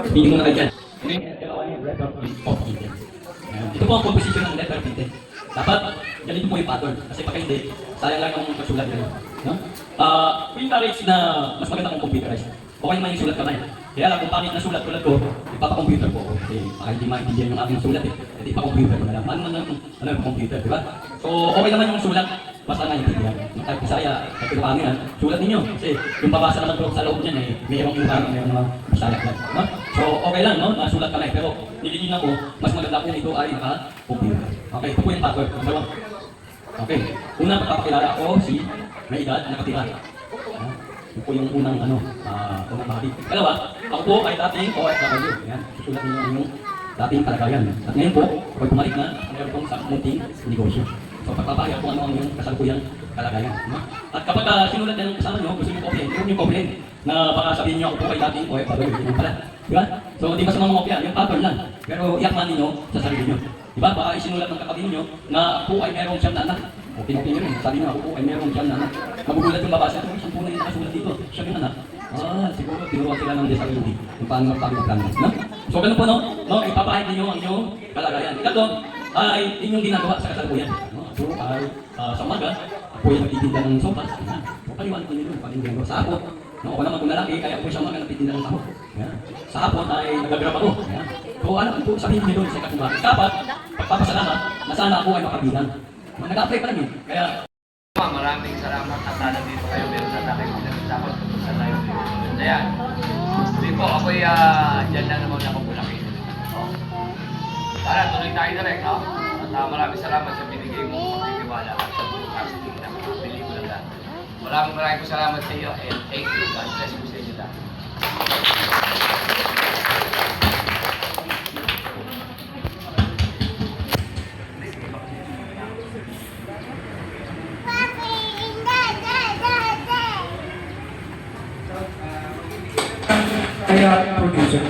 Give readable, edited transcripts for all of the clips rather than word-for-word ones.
Hindi mo na kayo dyan. Ito po ang composition ng letter P. Dapat, ganito po yung pattern. Kasi pagka hindi, sayang lang ang pagsulat nyo. No? We encourage na mas maganda kung computerized. Okay naman yung sulat kamay. Kaya lang kung pangit na sulat tulad ko, ipapa-computer ko. Kasi baka hindi maintindihan yung aking sulat eh. Kasi ipa-computer ko na lang. Ano yung computer, di ba? So, okay naman yung sulat. Basta naiintindihan. Kahit Bisaya, kahit Ilocano yan, sulat ninyo. Kasi yung babasa naman ko sa loob niyan eh, mayroong Ilocano, mayroong mga Bisaya lang. No? So, okay lang, no? Nasulat kamay. Pero nililinaw ko, mas maganda kung ito ay naka-computer. Okay, ito po yung password. Number 1. Okay. Una, magpapakilala ako si may edad na nakatira. Ito po yung unang unang bahagi. Dalawa, ako po ay dating OFW. Yan, susulat niyo yung dating kalagayan. At ngayon po, ako'y bumalik na meron pong sa munting negosyo. So pagpapahayag kung ano ang yung kasalukuyang kalagayan. At kapag sinulat na ng kasama nyo, gusto nyo kopyahin, huwag nyo kopyahin na baka sabihin nyo ako po ay dating OFW. Yan pala. Diba? So di ba sa mga kopya, yung pattern lang. Pero iakman ninyo sa sarili nyo. Diba? Baka isinulat ng kapatid nyo na ako ay meron siyang anak. O pinapin nyo rin. Sabi nyo ako po ay meron siyang anak. Magugulat yung babasa. Ay, siyang po na yung nakasulat dito. Siya yung anak. Siguro tinuruan sila ng disability. Kung paano magpapagplano. No? So ganun po, no? Ipapahid ninyo ang inyong kalagayan. Ikaw ay inyong ginagawa sa kasalukuyan. So ay sa umaga, ako ay nagtitinda ng sopas. So paliwanag ko nyo yung ginagawa sa hapon. No, ako naman kung lalaki, kaya ako sa umaga nagtitinda ng sahod. Sa hapon ay nagagrab ako. So ano po, sabihin nyo doon sa katumari. Dapat, pagpapasalamat na sana ako ay makabilang. Nag-apply pa lang yun. Kaya maraming salamat at sana dito kayo meron na tayo pinag-usapot sa tayo dito. Ayan. Hindi po, ako'y dyan lang naman ako bulaki. Tara, tuloy tayo na rin. At maraming salamat sa binigay mo pagtitiwala at sa broadcasting ng mga pelikula na. Maraming salamat sa iyo and thank you. God bless you sa inyo lahat. Kaya producer.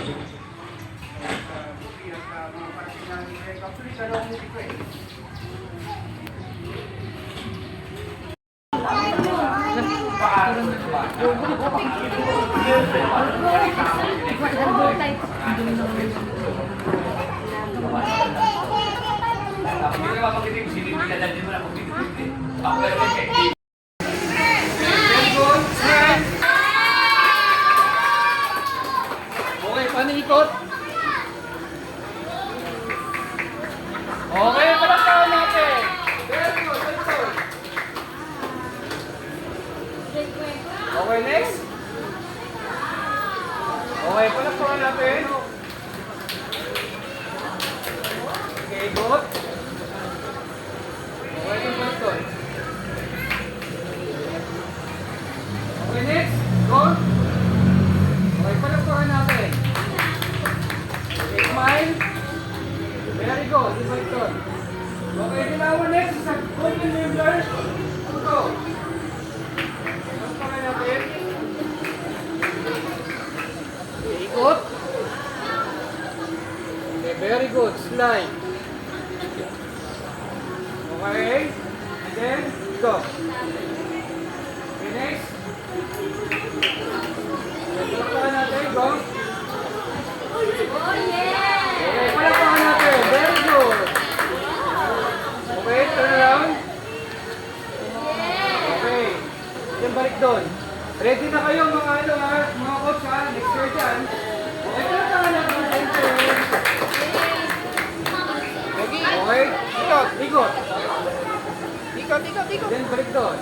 Okay, paano ikot? Okay, palakpakan natin. Very good, very good. Okay, next. Okay, palakpakan natin. Okay, good. Okay, good, good. Okay, next. Go. Okay, palakpakan natin. Okay, smile. Very good. Very good. Okay, dinawa next sa open member. Go. Palakpakan natin. Okay, ikot. Okay, very good. Slide. Okay. And then, go. Okay, next. Palakpakan natin. Go. Okay, palakpakan natin. Very good. Okay, turn around. Okay. Then balik doon. Ready na kayo mga coach ha? Next year dyan. Okay, palakpakan natin. Okay. Ikot, ikot. Ikot, ikot, ikot. Then balik doon.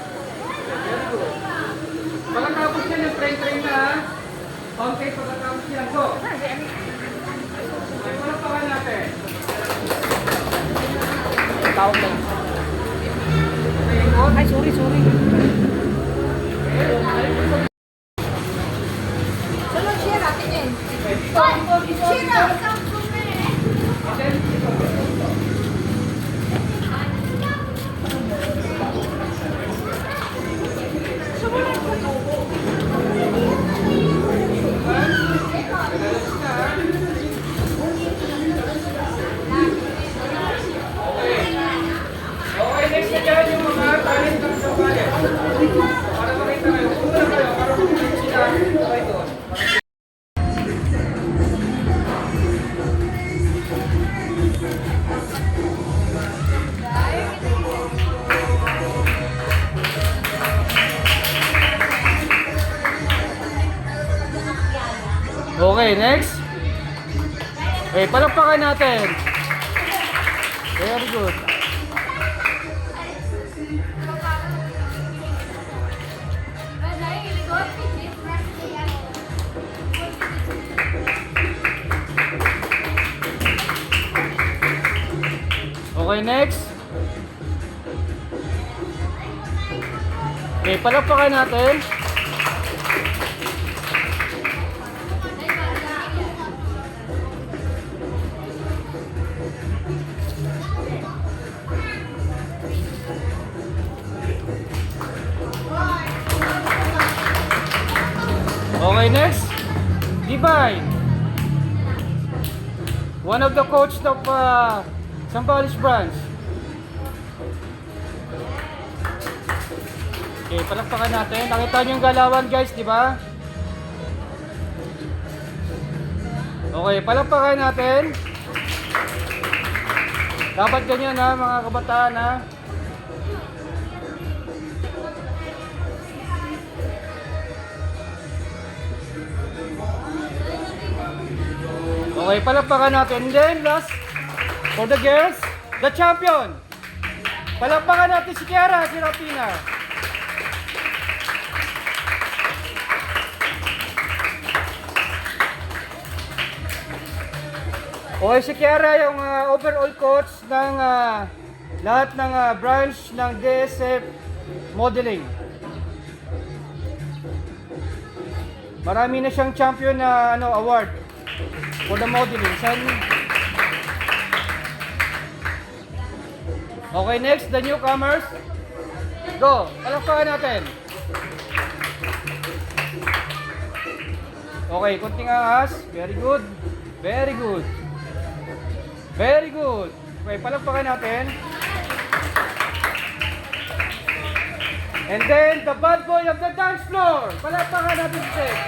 Very good. Pagkatapos yan, yung train na ha? Okay, pagkatapos yan. Go. Okay, palakpakan natin. Tawag lang. Okay, ikot. Ay, sorry. Sunod siya natin yan. Siya na! Okay, next na dyan yung mga talent ng sumali. Para makita kayo. Kung wala kayo, para makita sila. Okay, doon. Okay, next. Okay, palakpakan natin. Very good. Okay, next. Okay, palakpakan natin. Okay, next. Divine. One of the coach of Sambales branch. Okay, palakpakan natin. Nakita niyo yung galawan, guys, di ba? Okay, palakpakan natin. Dapat ganyan ha, mga kabataan ha. Okay, palakpakan natin. And then, last, for the girls, the champion. Palakpakan natin si Kiara, si Rapina. Okay, si Kiara yung overall coach ng lahat ng branch ng DSF Modeling. Marami na siyang champion na award for the modeling. Okay, next, the newcomers. Go, palakpakan natin. Okay, kunting angas. Very good. Very good. Very good. Okay, palakpakan natin. And then, the bad boy of the dance floor. Palakpakan natin si Seth.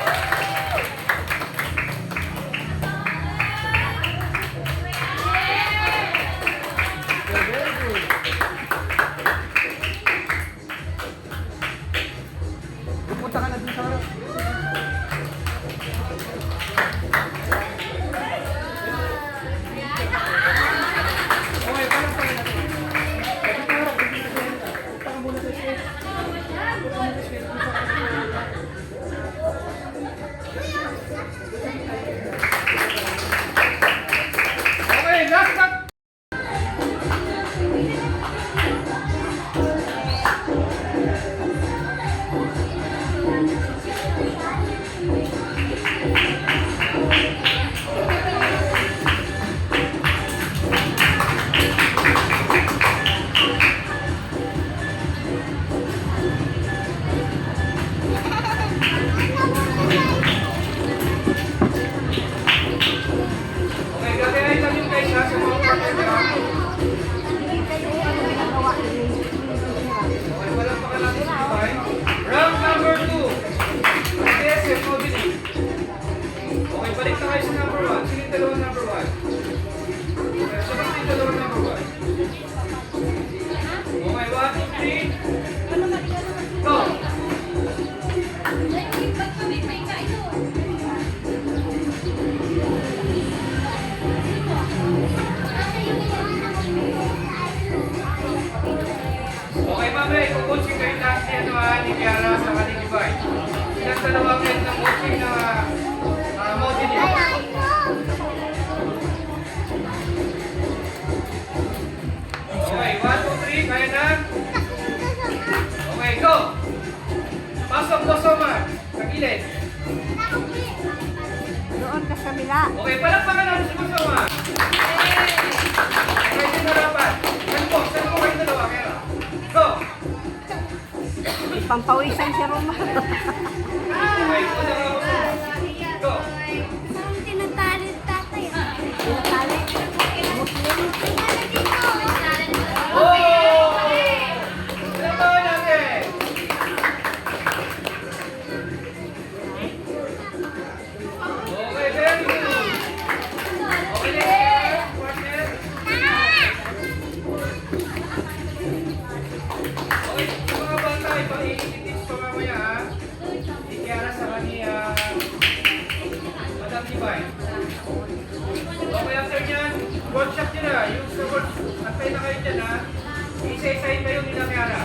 Okay, very good. Pupunta ka na dun sa harap. Okay, palakpakan natin. Dito ka harap, dito ka harap. Punta ka muna sa Seth. Okay, last up. Okay, gagayahin lang yung guys ha, sa mga partner ha. Okay, walang pakalapos na tayo. Round number 2. DSF Modeling. Okay, balik na kayo sa number 1. Sino yung dalawa number 1? Okay, so basta yung dalawa number 1. Okay, 1, 2, 3. Go! Okay, mamay, kukunsing kayo lahat ni Kiara sa kaning Divine. Silang dalawa kayo ng coaching na modeling. Okay, 1, 2, 3, kaya na? Okay, go! Pasok po, Soma. Sa gilid. Doon ka sa kabila. Okay, palakpakan natin si Soma. Okay, din na dapat. Saan po kayo dalawa, Kiara? Go! Pampawisan si Roma. Okay, ito na ako. Go! Tinatalit tatay. Tinatalit? Muslim? Oh! Palakpakan natin! Okay, very good. Okay, next, partner. Okay, sa mga bata, ipang-i-teach pa mamaya ha. Ikiara sa kanya Divine. Okay, after nyan, workshop nyo na. Yung sa workshop, antay na kayo dyan ha. Isa-isahin kayo nila Kiara.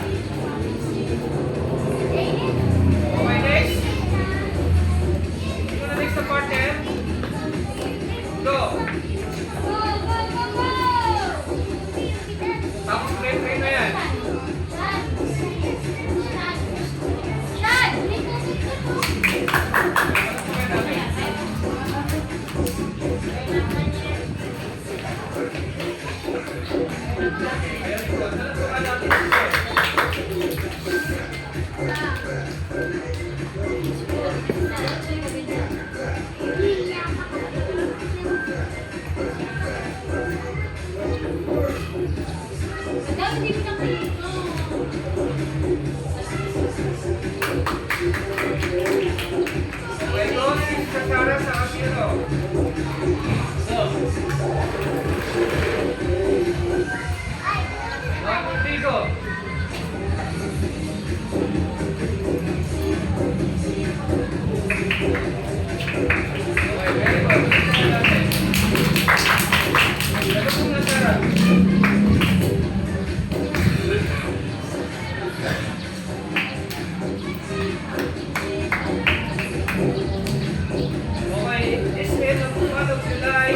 Okay, next. Sino na next na partner? Go. Tapos train na yan. Okay, go. Sa Sarah sa Camilo. Rodrigo. Okay, very good. Dalawang na Sarah. Okay, SN ng month of July.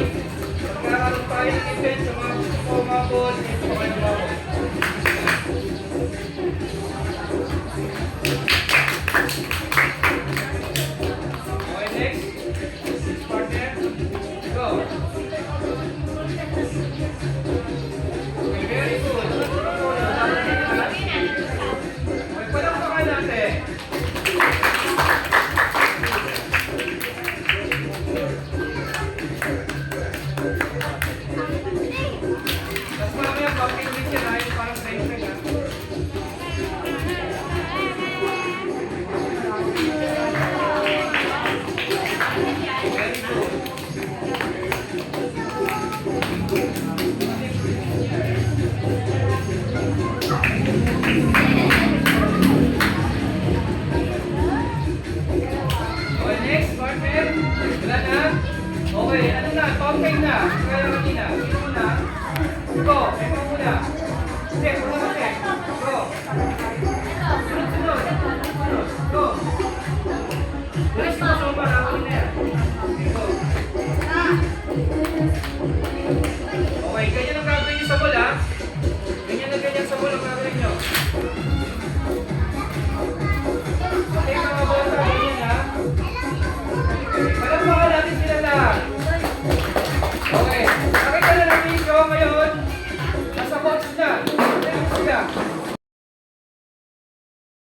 Magkakaroon tayo ng event sa mga gusto ko umabot. Dito pa kayo umabot. Okay, next. Next partner. Go. Okay, very good. Okay, palakpakan natin. Tapos mamaya, pag-pinulit siya na yung parang training ha. Very good. Okay, next, partner. Wala na? Okay, ano na? Top 10 na. Kaya kanina. Sino muna? Go, ikaw muna. Hindi,